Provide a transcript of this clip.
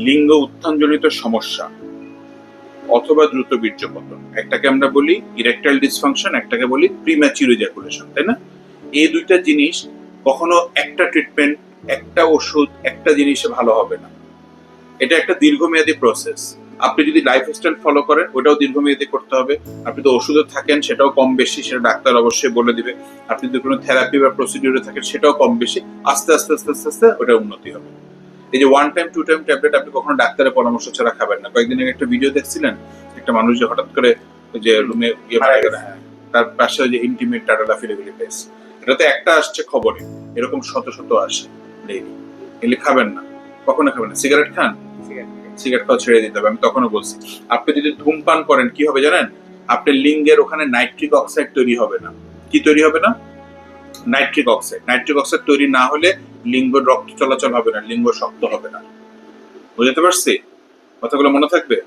লিঙ্গ উত্থানজনিত সমস্যা অথবা দ্রুত বীর্যপতন, একটাকে আমরা বলি ইরেকটাইল ডিসফাংশন, একটাকে বলি প্রিম্যাচিউর ইজাকুলেশন, তাই না? এই দুইটা জিনিস কখনো একটা ট্রিটমেন্ট, একটা ওষুধ, একটা জিনিসে ভালো হবে না। এটা একটা দীর্ঘমেয়াদী প্রসেস। আপনি যদি লাইফস্টাইল ফলো করেন ওটাও দীর্ঘমেয়াদী করতে হবে। আপনি তো ওষুধে থাকেন সেটাও কম বেশি, সেটা ডাক্তার অবশ্যই বলে দিবে। আপনি যদি কোনো থেরাপি বা প্রসিডিউরে থাকেন সেটাও কম বেশি, আস্তে আস্তে আস্তে আস্তে আস্তে ওটা উন্নতি হবে। এই যে 1 টাইম 2 টাইম ট্যাবলেট আপনি কখনো ডাক্তারের পরামর্শ ছাড়া খাবেন না। কয়েকদিন আগে একটা ভিডিও দেখছিলেন, একটা মানুষ যে হঠাৎ করে যে রুমে মারা গেল, হ্যাঁ, তার পাশে যে ইন্টিমেট টাটালাফিলিবিলি পেস্ট, এটাতে একটা আসছে খবরে, এরকম শত শত আসে ডেইলি। এগুলি খাবেন না, কখনো খাবেন না। সিগারেট খান, সিগারেট খাওয়া ছেড়ে দিতে হবে। আমি তখনও বলছি, আপনি যদি ধূমপান করেন কি হবে জানেন? আপনার লিঙ্গের ওখানে নাইট্রিক অক্সাইড তৈরি হবে না। কি তৈরি হবে না? Nitric oxide. নাইট্রিক অক্সাইড তৈরি না হলে লিঙ্গ রক্ত চলাচল হবে না, লিঙ্গ শক্ত হবে না। বুঝতে পারছি? কথাগুলো মনে থাকবে?